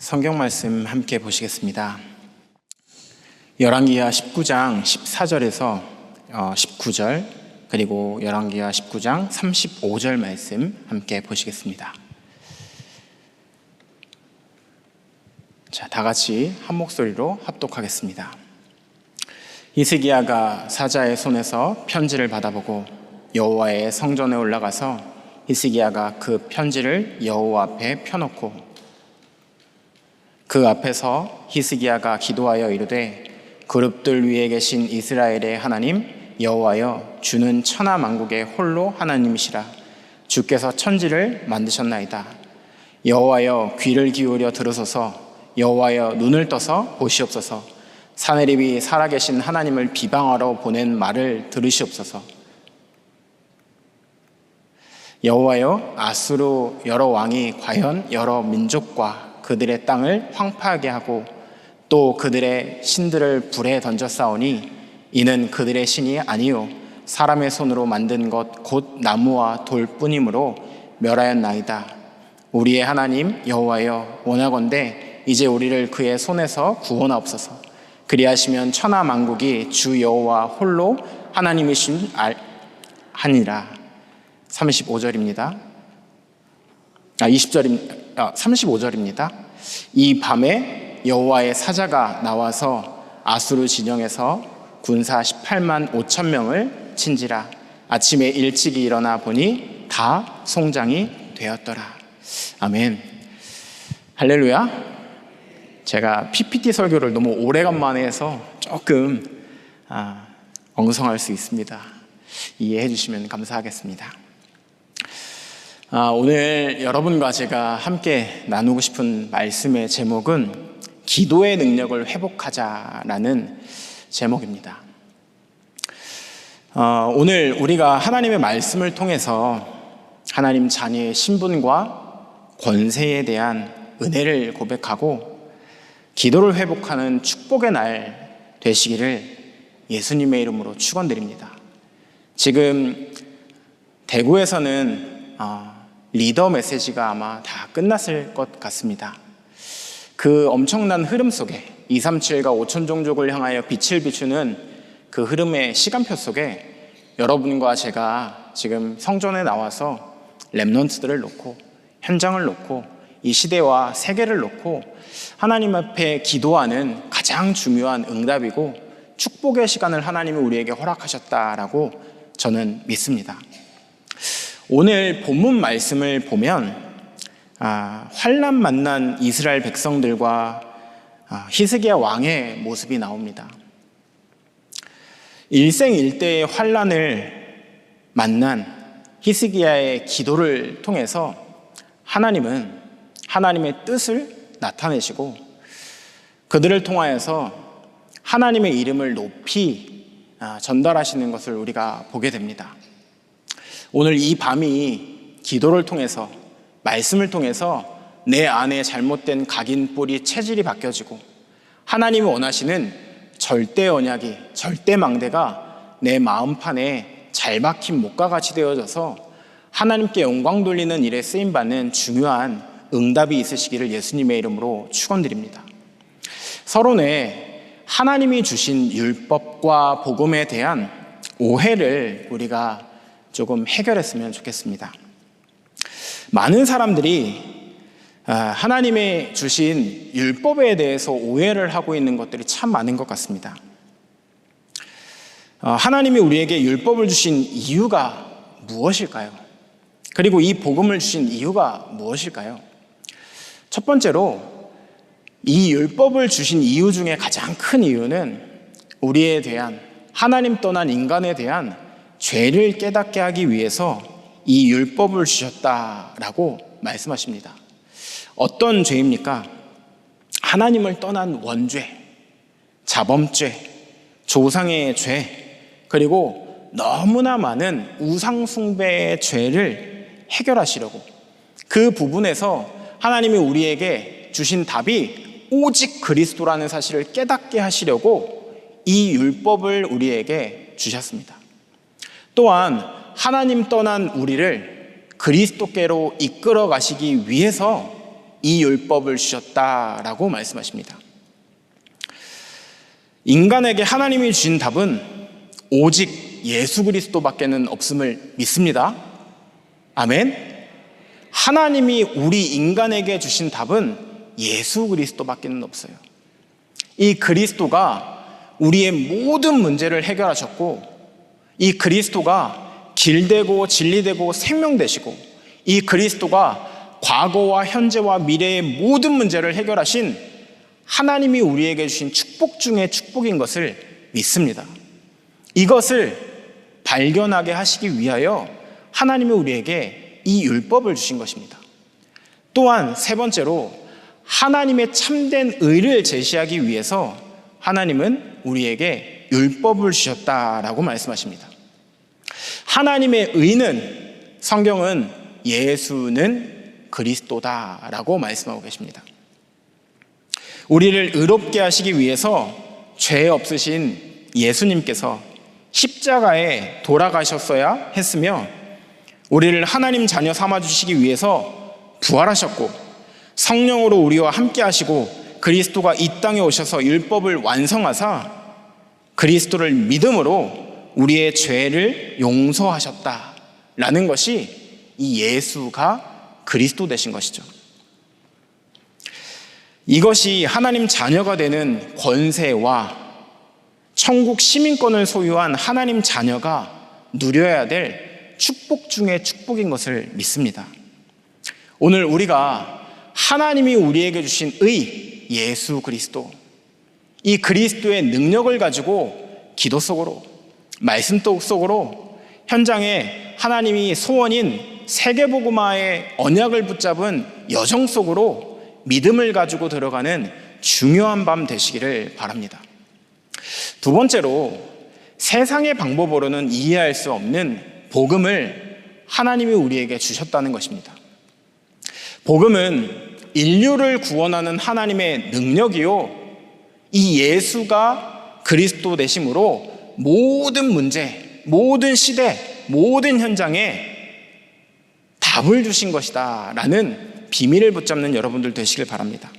성경 말씀 함께 보시겠습니다. 열왕기하 19장 14절에서 19절 그리고 열왕기하 19장 35절 말씀 함께 보시겠습니다. 자, 다 같이 한 목소리로 합독하겠습니다. 히스기야가 사자의 손에서 편지를 받아보고 여호와의 성전에 올라가서 히스기야가 그 편지를 여호와 앞에 펴놓고 그 앞에서 히스기야가 기도하여 이르되 그룹들 위에 계신 이스라엘의 하나님 여호와여, 주는 천하 만국의 홀로 하나님이시라. 주께서 천지를 만드셨나이다. 여호와여, 귀를 기울여 들으소서. 여호와여, 눈을 떠서 보시옵소서. 사내립이 살아계신 하나님을 비방하러 보낸 말을 들으시옵소서. 여호와여, 아수르 여러 왕이 과연 여러 민족과 그들의 땅을 황폐하게 하고 또 그들의 신들을 불에 던져 싸우니 이는 그들의 신이 아니요 사람의 손으로 만든 것 곧 나무와 돌뿐이므로 멸하였나이다. 우리의 하나님 여호와여, 원하건대 이제 우리를 그의 손에서 구원하옵소서. 그리하시면 천하 만국이 주 여호와 홀로 하나님이신 하니라. 35절입니다. 35절입니다. 이 밤에 여호와의 사자가 나와서 아수르 진영에서 군사 18만 5천 명을 친지라. 아침에 일찍이 일어나 보니 다 송장이 되었더라. 아멘. 할렐루야. 제가 PPT 설교를 너무 오래간만에 해서 조금 엉성할 수 있습니다. 이해해 주시면 감사하겠습니다. 오늘 여러분과 제가 함께 나누고 싶은 말씀의 제목은 기도의 능력을 회복하자라는 제목입니다. 오늘 우리가 하나님의 말씀을 통해서 하나님 자녀의 신분과 권세에 대한 은혜를 고백하고 기도를 회복하는 축복의 날 되시기를 예수님의 이름으로 축원드립니다. 지금 대구에서는 리더 메시지가 아마 다 끝났을 것 같습니다. 그 엄청난 흐름 속에 237과 5천 종족을 향하여 빛을 비추는 그 흐름의 시간표 속에 여러분과 제가 지금 성전에 나와서 렘넌트들을 놓고 현장을 놓고 이 시대와 세계를 놓고 하나님 앞에 기도하는 가장 중요한 응답이고 축복의 시간을 하나님이 우리에게 허락하셨다라고 저는 믿습니다. 오늘 본문 말씀을 보면 환난 만난 이스라엘 백성들과 히스기야 왕의 모습이 나옵니다. 일생일대의 환난을 만난 히스기야의 기도를 통해서 하나님은 하나님의 뜻을 나타내시고 그들을 통하여서 하나님의 이름을 높이 전달하시는 것을 우리가 보게 됩니다. 오늘 이 밤이 기도를 통해서 말씀을 통해서 내 안에 잘못된 각인뿌리 체질이 바뀌어지고 하나님이 원하시는 절대 언약이 절대 망대가 내 마음판에 잘 박힌 목과 같이 되어져서 하나님께 영광 돌리는 일에 쓰임받는 중요한 응답이 있으시기를 예수님의 이름으로 축원드립니다. 서론에 하나님이 주신 율법과 복음에 대한 오해를 우리가 조금 해결했으면 좋겠습니다. 많은 사람들이 하나님의 주신 율법에 대해서 오해를 하고 있는 것들이 참 많은 것 같습니다. 하나님이 우리에게 율법을 주신 이유가 무엇일까요? 그리고 이 복음을 주신 이유가 무엇일까요? 첫 번째로 이 율법을 주신 이유 중에 가장 큰 이유는 우리에 대한 하나님 떠난 인간에 대한 죄를 깨닫게 하기 위해서 이 율법을 주셨다라고 말씀하십니다. 어떤 죄입니까? 하나님을 떠난 원죄, 자범죄, 조상의 죄, 그리고 너무나 많은 우상숭배의 죄를 해결하시려고 그 부분에서 하나님이 우리에게 주신 답이 오직 그리스도라는 사실을 깨닫게 하시려고 이 율법을 우리에게 주셨습니다. 또한 하나님 떠난 우리를 그리스도께로 이끌어 가시기 위해서 이 율법을 주셨다라고 말씀하십니다. 인간에게 하나님이 주신 답은 오직 예수 그리스도밖에는 없음을 믿습니다. 아멘. 하나님이 우리 인간에게 주신 답은 예수 그리스도밖에는 없어요. 이 그리스도가 우리의 모든 문제를 해결하셨고, 이 그리스도가 길되고 진리되고 생명되시고, 이 그리스도가 과거와 현재와 미래의 모든 문제를 해결하신 하나님이 우리에게 주신 축복 중에 축복인 것을 믿습니다. 이것을 발견하게 하시기 위하여 하나님이 우리에게 이 율법을 주신 것입니다. 또한 세 번째로 하나님의 참된 의를 제시하기 위해서 하나님은 우리에게 율법을 주셨다라고 말씀하십니다. 하나님의 의는, 성경은 예수는 그리스도다라고 말씀하고 계십니다. 우리를 의롭게 하시기 위해서 죄 없으신 예수님께서 십자가에 돌아가셨어야 했으며, 우리를 하나님 자녀 삼아주시기 위해서 부활하셨고, 성령으로 우리와 함께 하시고, 그리스도가 이 땅에 오셔서 율법을 완성하사 그리스도를 믿음으로 우리의 죄를 용서하셨다라는 것이 이 예수가 그리스도 되신 것이죠. 이것이 하나님 자녀가 되는 권세와 천국 시민권을 소유한 하나님 자녀가 누려야 될 축복 중의 축복인 것을 믿습니다. 오늘 우리가 하나님이 우리에게 주신 의, 예수 그리스도, 이 그리스도의 능력을 가지고 기도 속으로, 말씀 속으로 현장에 하나님이 소원인 세계복음화의 언약을 붙잡은 여정 속으로 믿음을 가지고 들어가는 중요한 밤 되시기를 바랍니다. 두 번째로, 세상의 방법으로는 이해할 수 없는 복음을 하나님이 우리에게 주셨다는 것입니다. 복음은 인류를 구원하는 하나님의 능력이요, 이 예수가 그리스도 되심으로 모든 문제, 모든 시대, 모든 현장에 답을 주신 것이다 라는 비밀을 붙잡는 여러분들 되시길 바랍니다.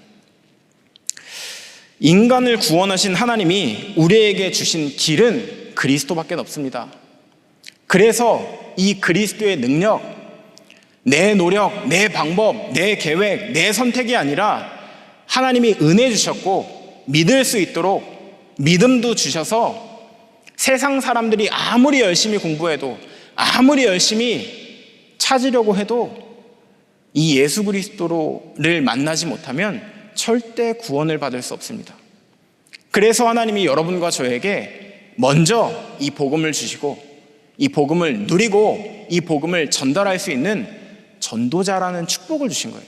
인간을 구원하신 하나님이 우리에게 주신 길은 그리스도밖에 없습니다. 그래서 이 그리스도의 능력, 내 노력, 내 방법, 내 계획, 내 선택이 아니라 하나님이 은혜 주셨고 믿을 수 있도록 믿음도 주셔서 세상 사람들이 아무리 열심히 공부해도, 아무리 열심히 찾으려고 해도 이 예수 그리스도를 만나지 못하면 절대 구원을 받을 수 없습니다. 그래서 하나님이 여러분과 저에게 먼저 이 복음을 주시고, 이 복음을 누리고 이 복음을 전달할 수 있는 전도자라는 축복을 주신 거예요.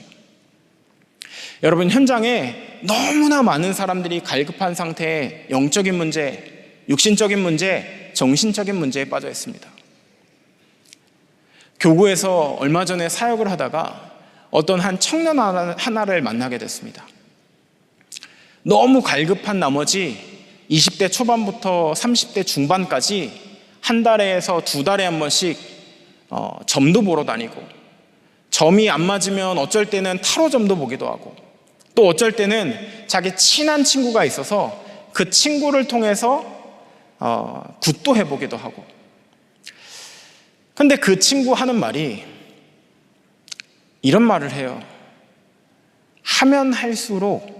여러분, 현장에 너무나 많은 사람들이 갈급한 상태에 영적인 문제, 육신적인 문제, 정신적인 문제에 빠져 있습니다. 교구에서 얼마 전에 사역을 하다가 어떤 한 청년 하나를 만나게 됐습니다. 너무 갈급한 나머지 20대 초반부터 30대 중반까지 한 달에서 두 달에 한 번씩 점도 보러 다니고, 점이 안 맞으면 어쩔 때는 타로점도 보기도 하고, 또 어쩔 때는 자기 친한 친구가 있어서 그 친구를 통해서 굿도 해보기도 하고. 근데 그 친구 하는 말이 이런 말을 해요. 하면 할수록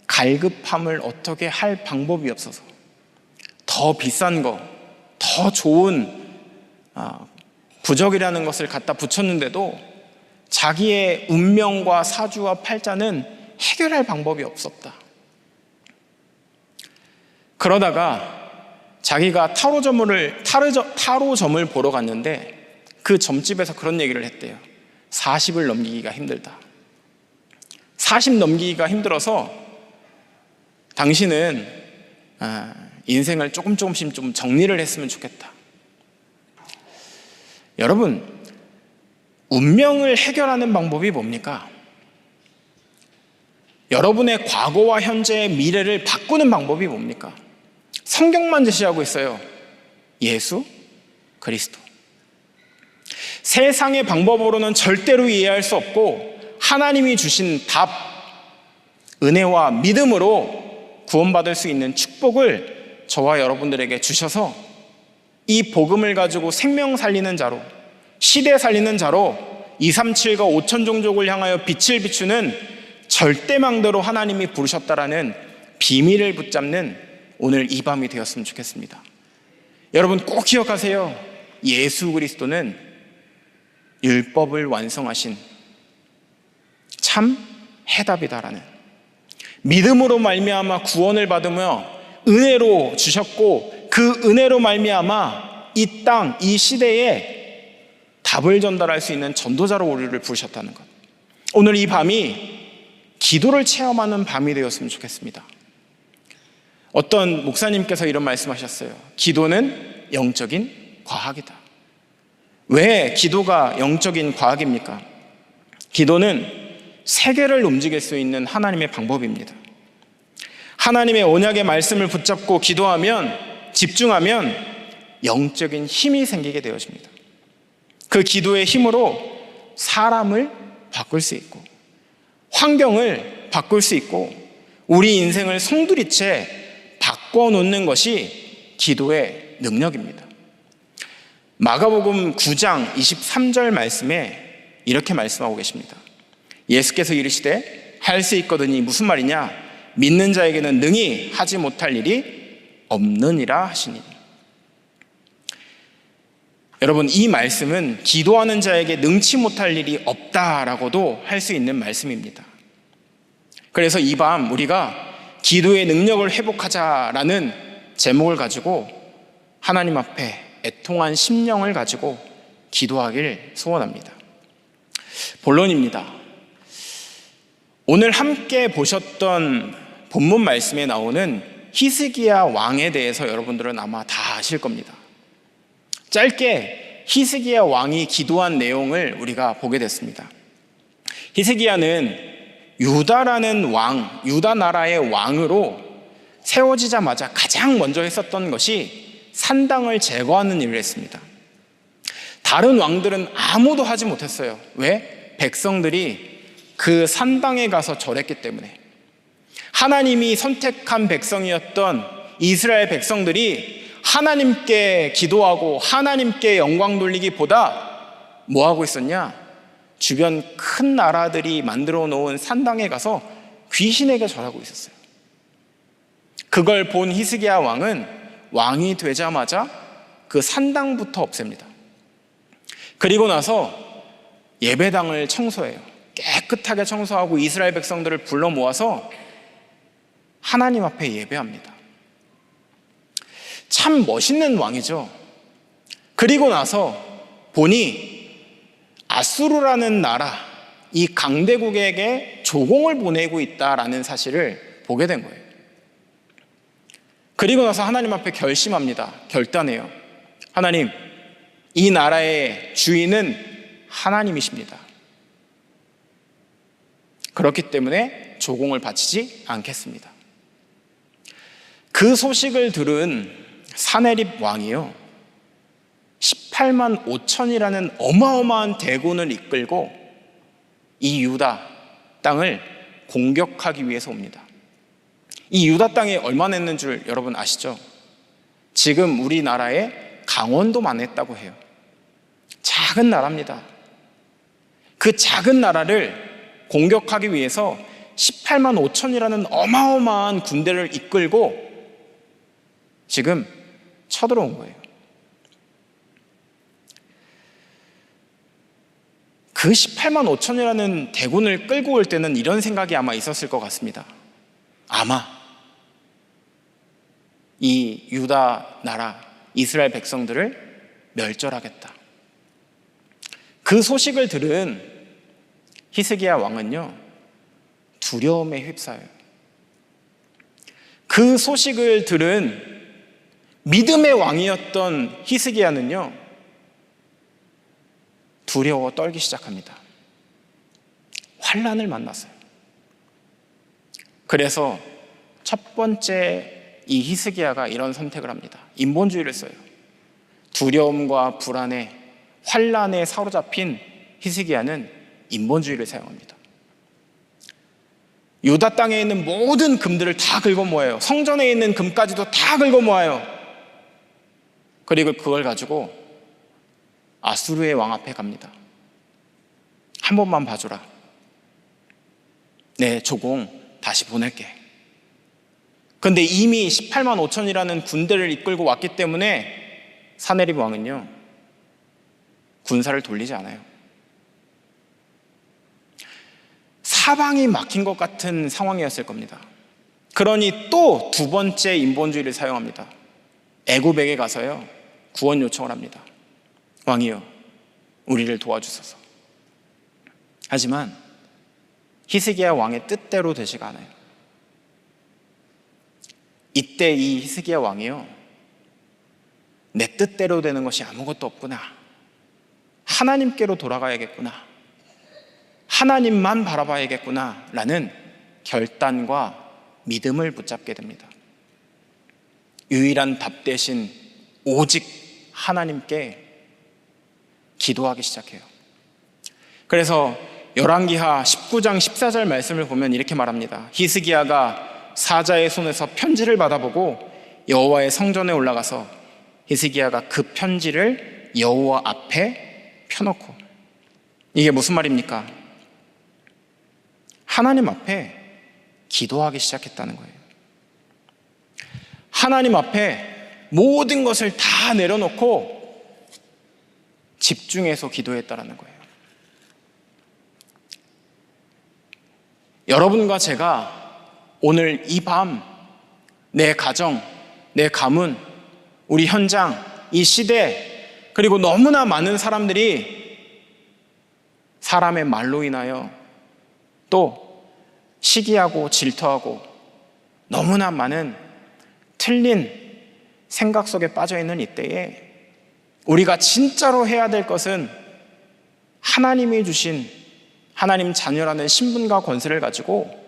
갈급함을 어떻게 할 방법이 없어서 더 비싼 거, 더 좋은 부적이라는 것을 갖다 붙였는데도 자기의 운명과 사주와 팔자는 해결할 방법이 없었다. 그러다가 자기가 타로점을 보러 갔는데 그 점집에서 그런 얘기를 했대요. 40을 넘기기가 힘들다. 40 넘기기가 힘들어서 당신은 인생을 조금씩 좀 정리를 했으면 좋겠다. 여러분, 운명을 해결하는 방법이 뭡니까? 여러분의 과거와 현재의 미래를 바꾸는 방법이 뭡니까? 성경만 제시하고 있어요. 예수 그리스도. 세상의 방법으로는 절대로 이해할 수 없고 하나님이 주신 답, 은혜와 믿음으로 구원받을 수 있는 축복을 저와 여러분들에게 주셔서 이 복음을 가지고 생명 살리는 자로, 시대 살리는 자로 237과 5천 종족을 향하여 빛을 비추는 절대망대로 하나님이 부르셨다라는 비밀을 붙잡는 오늘 이 밤이 되었으면 좋겠습니다. 여러분 꼭 기억하세요. 예수 그리스도는 율법을 완성하신 참 해답이다라는, 믿음으로 말미암아 구원을 받으며 은혜로 주셨고 그 은혜로 말미암아 이 땅, 이 시대에 답을 전달할 수 있는 전도자로 우리를 부르셨다는 것. 오늘 이 밤이 기도를 체험하는 밤이 되었으면 좋겠습니다. 어떤 목사님께서 이런 말씀하셨어요. 기도는 영적인 과학이다. 왜 기도가 영적인 과학입니까? 기도는 세계를 움직일 수 있는 하나님의 방법입니다. 하나님의 언약의 말씀을 붙잡고 기도하면, 집중하면 영적인 힘이 생기게 되어집니다. 그 기도의 힘으로 사람을 바꿀 수 있고 환경을 바꿀 수 있고 우리 인생을 송두리째 바꿔놓는 것이 기도의 능력입니다. 마가복음 9장 23절 말씀에 이렇게 말씀하고 계십니다. 예수께서 이르시되 할 수 있거든이, 무슨 말이냐? 믿는 자에게는 능히 하지 못할 일이 없느니라 하시니. 여러분, 이 말씀은 기도하는 자에게 능치 못할 일이 없다라고도 할 수 있는 말씀입니다. 그래서 이 밤 우리가 기도의 능력을 회복하자라는 제목을 가지고 하나님 앞에 애통한 심령을 가지고 기도하길 소원합니다. 본론입니다. 오늘 함께 보셨던 본문 말씀에 나오는 히스기야 왕에 대해서 여러분들은 아마 다 아실 겁니다. 짧게 히스기야 왕이 기도한 내용을 우리가 보게 됐습니다. 히스기야는 유다라는 왕, 유다 나라의 왕으로 세워지자마자 가장 먼저 했었던 것이 산당을 제거하는 일을 했습니다. 다른 왕들은 아무도 하지 못했어요. 왜? 백성들이 그 산당에 가서 절했기 때문에. 하나님이 선택한 백성이었던 이스라엘 백성들이 하나님께 기도하고 하나님께 영광 돌리기보다 뭐 하고 있었냐? 주변 큰 나라들이 만들어 놓은 산당에 가서 귀신에게 절하고 있었어요. 그걸 본 히스기야 왕은 왕이 되자마자 그 산당부터 없앱니다. 그리고 나서 예배당을 청소해요. 깨끗하게 청소하고 이스라엘 백성들을 불러 모아서 하나님 앞에 예배합니다. 참 멋있는 왕이죠. 그리고 나서 보니 아수르라는 나라, 이 강대국에게 조공을 보내고 있다라는 사실을 보게 된 거예요. 그리고 나서 하나님 앞에 결심합니다. 결단해요. 하나님, 이 나라의 주인은 하나님이십니다. 그렇기 때문에 조공을 바치지 않겠습니다. 그 소식을 들은 사네립 왕이요, 18만 5천이라는 어마어마한 대군을 이끌고 이 유다 땅을 공격하기 위해서 옵니다. 이 유다 땅이 얼마나 했는 줄 여러분 아시죠? 지금 우리나라에 강원도만 했다고 해요. 작은 나라입니다. 그 작은 나라를 공격하기 위해서 18만 5천이라는 어마어마한 군대를 이끌고 지금 쳐들어온 거예요. 그 18만 5천이라는 대군을 끌고 올 때는 이런 생각이 아마 있었을 것 같습니다. 아마 이 유다 나라, 이스라엘 백성들을 멸절하겠다. 그 소식을 들은 히스기야 왕은요, 두려움에 휩싸여요. 그 소식을 들은 믿음의 왕이었던 히스기야는요, 두려워 떨기 시작합니다. 환난을 만났어요. 그래서 첫 번째 이 히스기야가 이런 선택을 합니다. 인본주의를 써요. 두려움과 불안에, 환난에 사로잡힌 히스기야는 인본주의를 사용합니다. 유다 땅에 있는 모든 금들을 다 긁어 모아요. 성전에 있는 금까지도 다 긁어 모아요. 그리고 그걸 가지고 아수르의 왕 앞에 갑니다. 한 번만 봐줘라. 내 조공 다시 보낼게. 그런데 이미 18만 5천이라는 군대를 이끌고 왔기 때문에 사네립 왕은요, 군사를 돌리지 않아요. 사방이 막힌 것 같은 상황이었을 겁니다. 그러니 또 두 번째 인본주의를 사용합니다. 애굽에게 가서요, 구원 요청을 합니다. 왕이여, 우리를 도와주소서. 하지만 히스기야 왕의 뜻대로 되지가 않아요. 이때 이 히스기야 왕이요, 내 뜻대로 되는 것이 아무것도 없구나, 하나님께로 돌아가야겠구나, 하나님만 바라봐야겠구나 라는 결단과 믿음을 붙잡게 됩니다. 유일한 답 대신 오직 하나님께 기도하기 시작해요. 그래서 열왕기하 19장 14절 말씀을 보면 이렇게 말합니다. 히스기야가 사자의 손에서 편지를 받아보고 여호와의 성전에 올라가서 히스기야가 그 편지를 여호와 앞에 펴놓고. 이게 무슨 말입니까? 하나님 앞에 기도하기 시작했다는 거예요. 하나님 앞에 모든 것을 다 내려놓고 집중해서 기도했다는 거예요. 여러분과 제가 오늘 이 밤 내 가정, 내 가문, 우리 현장, 이 시대, 그리고 너무나 많은 사람들이 사람의 말로 인하여 또 시기하고 질투하고 너무나 많은 틀린 생각 속에 빠져있는 이때에 우리가 진짜로 해야 될 것은 하나님이 주신 하나님 자녀라는 신분과 권세를 가지고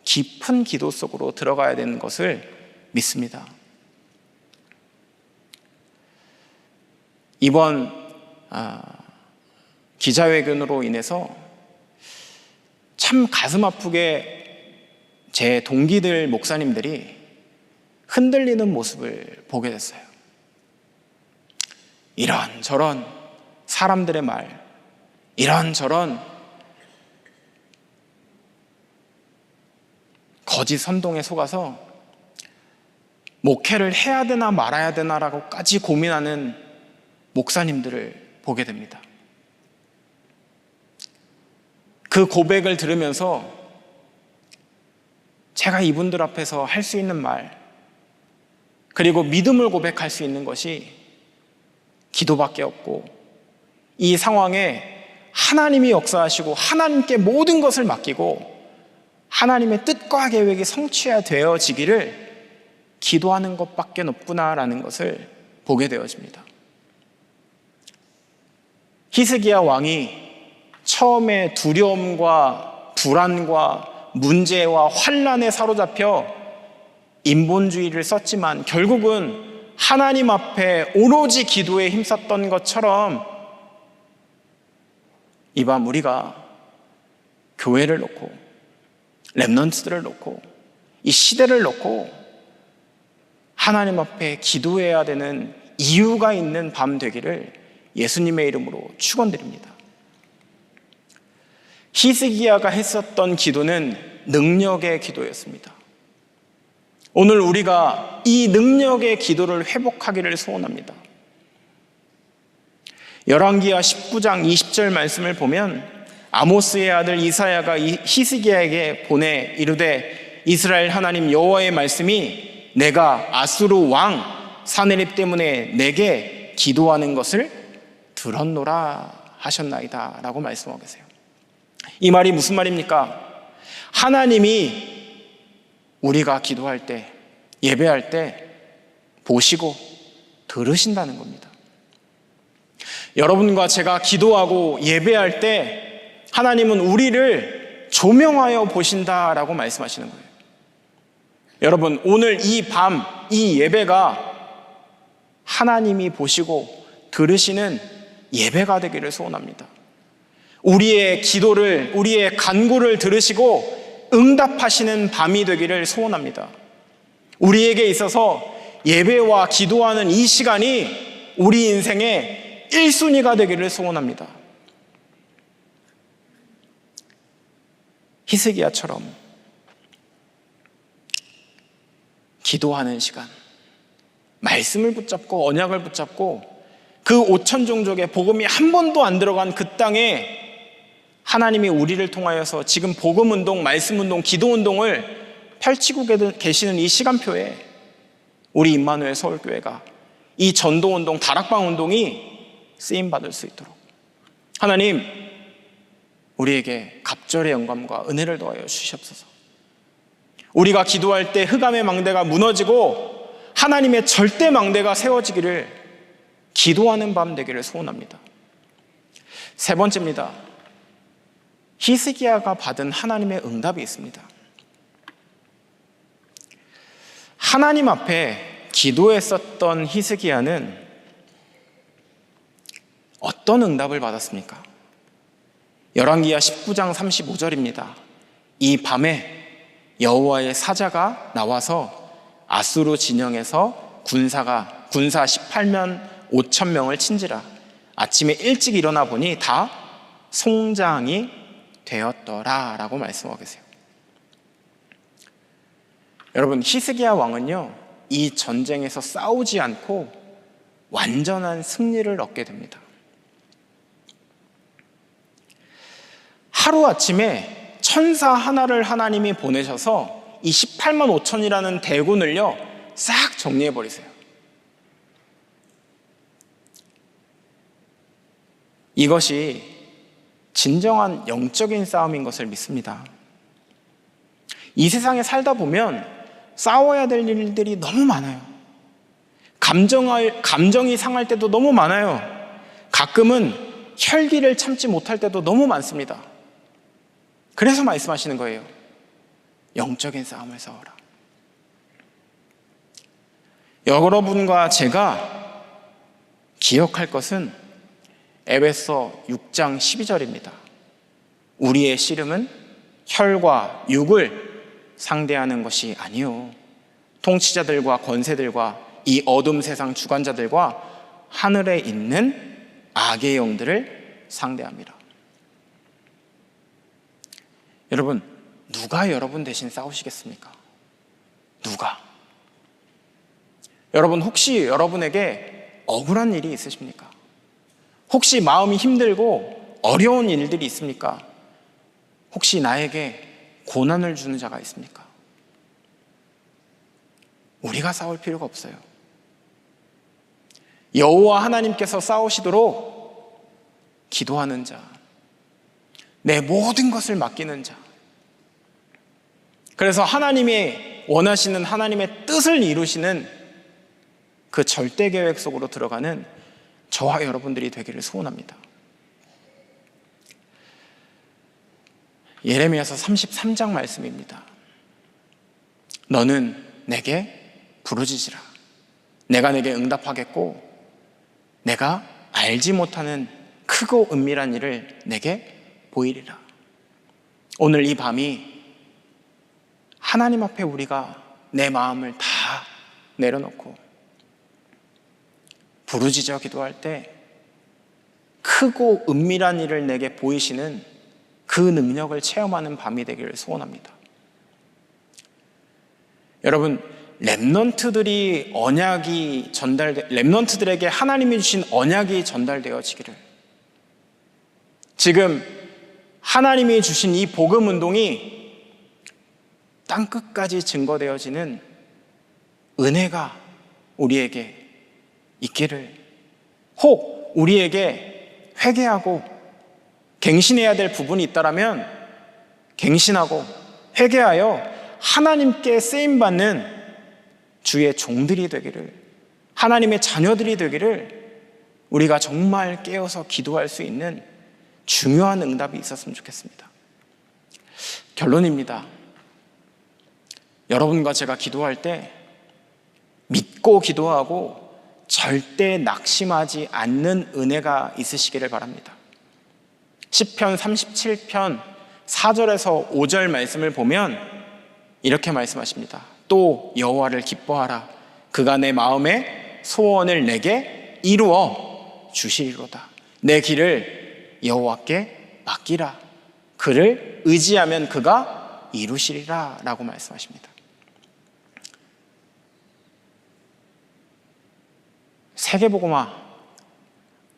깊은 기도 속으로 들어가야 되는 것을 믿습니다. 이번 기자회견으로 인해서 참 가슴 아프게 제 동기들 목사님들이 흔들리는 모습을 보게 됐어요. 이런저런 사람들의 말, 이런저런 거짓 선동에 속아서 목회를 해야 되나 말아야 되나라고까지 고민하는 목사님들을 보게 됩니다. 그 고백을 들으면서 제가 이분들 앞에서 할 수 있는 말, 그리고 믿음을 고백할 수 있는 것이 기도밖에 없고, 이 상황에 하나님이 역사하시고 하나님께 모든 것을 맡기고 하나님의 뜻과 계획이 성취되어지기를 기도하는 것밖에 없구나라는 것을 보게 되어집니다. 히스기야 왕이 처음에 두려움과 불안과 문제와 환난에 사로잡혀 인본주의를 썼지만 결국은 하나님 앞에 오로지 기도에 힘썼던 것처럼 이 밤 우리가 교회를 놓고 렘넌트들을 놓고 이 시대를 놓고 하나님 앞에 기도해야 되는 이유가 있는 밤 되기를 예수님의 이름으로 축원드립니다. 히스기야가 했었던 기도는 능력의 기도였습니다. 오늘 우리가 이 능력의 기도를 회복하기를 소원합니다. 열왕기하 19장 20절 말씀을 보면 아모스의 아들 이사야가 히스기야에게 보내 이르되 이스라엘 하나님 여호와의 말씀이 내가 아수르 왕 사네립 때문에 내게 기도하는 것을 들었노라 하셨나이다 라고 말씀하고 계세요. 이 말이 무슨 말입니까? 하나님이 우리가 기도할 때, 예배할 때 보시고 들으신다는 겁니다. 여러분과 제가 기도하고 예배할 때 하나님은 우리를 조명하여 보신다라고 말씀하시는 거예요. 여러분, 오늘 이 밤, 이 예배가 하나님이 보시고 들으시는 예배가 되기를 소원합니다. 우리의 기도를, 우리의 간구를 들으시고 응답하시는 밤이 되기를 소원합니다. 우리에게 있어서 예배와 기도하는 이 시간이 우리 인생의 1순위가 되기를 소원합니다. 히스기야처럼 기도하는 시간, 말씀을 붙잡고 언약을 붙잡고 그 5천 종족의 복음이 한 번도 안 들어간 그 땅에 하나님이 우리를 통하여서 지금 복음운동, 말씀운동, 기도운동을 펼치고 계시는 이 시간표에 우리 임마누엘 서울교회가 이 전도운동, 다락방운동이 쓰임받을 수 있도록 하나님, 우리에게 갑절의 영감과 은혜를 더하여 주시옵소서. 우리가 기도할 때 흑암의 망대가 무너지고 하나님의 절대 망대가 세워지기를 기도하는 밤 되기를 소원합니다. 세 번째입니다. 히스기야가 받은 하나님의 응답이 있습니다. 하나님 앞에 기도했었던 히스기야는 어떤 응답을 받았습니까? 열왕기하 19장 35절입니다. 이 밤에 여호와의 사자가 나와서 아수르 진영에서 군사 18만 5천 명을 친지라. 아침에 일찍 일어나 보니 다 송장이 되었더라 라고 말씀하고 계세요. 여러분, 히스기야 왕은요, 이 전쟁에서 싸우지 않고 완전한 승리를 얻게 됩니다. 하루아침에 천사 하나를 하나님이 보내셔서 이 18만 5천이라는 대군을요 싹 정리해버리세요. 이것이 진정한 영적인 싸움인 것을 믿습니다. 이 세상에 살다 보면 싸워야 될 일들이 너무 많아요. 감정이 상할 때도 너무 많아요. 가끔은 혈기를 참지 못할 때도 너무 많습니다. 그래서 말씀하시는 거예요. 영적인 싸움을 싸워라. 여러분과 제가 기억할 것은 에베소 6장 12절입니다. 우리의 씨름은 혈과 육을 상대하는 것이 아니요 통치자들과 권세들과 이 어둠 세상 주관자들과 하늘에 있는 악의 영들을 상대합니다. 여러분, 누가 여러분 대신 싸우시겠습니까? 누가? 여러분, 혹시 여러분에게 억울한 일이 있으십니까? 혹시 마음이 힘들고 어려운 일들이 있습니까? 혹시 나에게 고난을 주는 자가 있습니까? 우리가 싸울 필요가 없어요. 여호와 하나님께서 싸우시도록 기도하는 자, 내 모든 것을 맡기는 자, 그래서 하나님이 원하시는 하나님의 뜻을 이루시는 그 절대 계획 속으로 들어가는 저와 여러분들이 되기를 소원합니다. 예레미야서 33장 말씀입니다. 너는 내게 부르짖으라. 내가 내게 응답하겠고 내가 알지 못하는 크고 은밀한 일을 내게 보이리라. 오늘 이 밤이 하나님 앞에 우리가 내 마음을 다 내려놓고 부르짖어 기도할 때 크고 은밀한 일을 내게 보이시는 그 능력을 체험하는 밤이 되기를 소원합니다. 여러분, 렘넌트들에게 하나님이 주신 언약이 전달되어지기를, 지금 하나님이 주신 이 복음 운동이 땅끝까지 증거되어지는 은혜가 우리에게 있기를, 혹 우리에게 회개하고 갱신해야 될 부분이 있다면 갱신하고 회개하여 하나님께 쓰임받는 주의 종들이 되기를, 하나님의 자녀들이 되기를 우리가 정말 깨어서 기도할 수 있는 중요한 응답이 있었으면 좋겠습니다. 결론입니다. 여러분과 제가 기도할 때 믿고 기도하고 절대 낙심하지 않는 은혜가 있으시기를 바랍니다. 시편 37편 4절에서 5절 말씀을 보면 이렇게 말씀하십니다. 또 여호와를 기뻐하라. 그가 내 마음의 소원을 내게 이루어 주시리로다. 내 길을 여호와께 맡기라. 그를 의지하면 그가 이루시리라 라고 말씀하십니다. 세계복음화,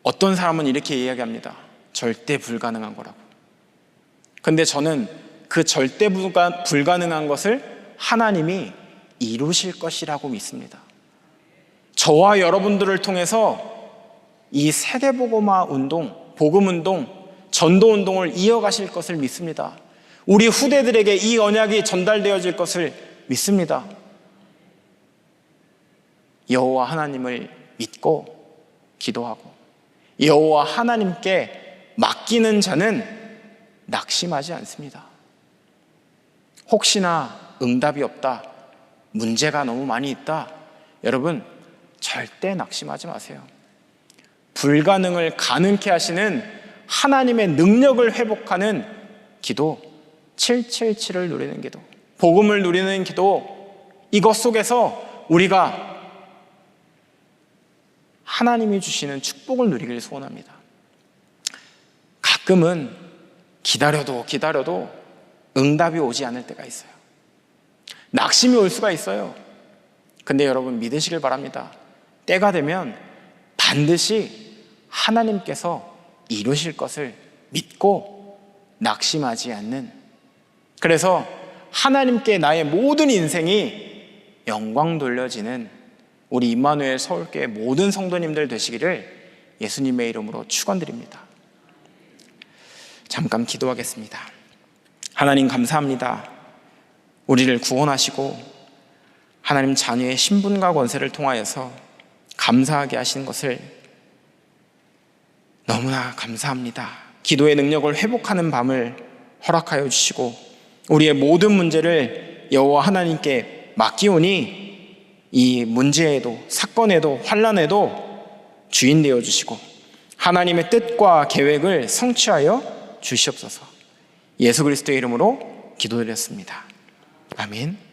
어떤 사람은 이렇게 이야기합니다. 절대 불가능한 거라고. 근데 저는 그 절대 불가능한 것을 하나님이 이루실 것이라고 믿습니다. 저와 여러분들을 통해서 이 세계복음화 운동, 복음운동, 전도운동을 이어가실 것을 믿습니다. 우리 후대들에게 이 언약이 전달되어질 것을 믿습니다. 여호와 하나님을 믿고 기도하고 여호와 하나님께 맡기는 자는 낙심하지 않습니다. 혹시나 응답이 없다, 문제가 너무 많이 있다, 여러분 절대 낙심하지 마세요. 불가능을 가능케 하시는 하나님의 능력을 회복하는 기도, 777을 누리는 기도, 복음을 누리는 기도, 이것 속에서 우리가 하나님이 주시는 축복을 누리길 소원합니다. 가끔은 기다려도 응답이 오지 않을 때가 있어요. 낙심이 올 수가 있어요. 근데 여러분 믿으시길 바랍니다. 때가 되면 반드시 하나님께서 이루실 것을 믿고 낙심하지 않는, 그래서 하나님께 나의 모든 인생이 영광 돌려지는 우리 임마누엘 서울교회 모든 성도님들 되시기를 예수님의 이름으로 축원드립니다. 잠깐 기도하겠습니다. 하나님 감사합니다. 우리를 구원하시고 하나님 자녀의 신분과 권세를 통하여서 감사하게 하신 것을 너무나 감사합니다. 기도의 능력을 회복하는 밤을 허락하여 주시고 우리의 모든 문제를 여호와 하나님께 맡기오니 이 문제에도 사건에도 환난에도 주인 되어 주시고 하나님의 뜻과 계획을 성취하여 주시옵소서. 예수 그리스도의 이름으로 기도드렸습니다. 아멘.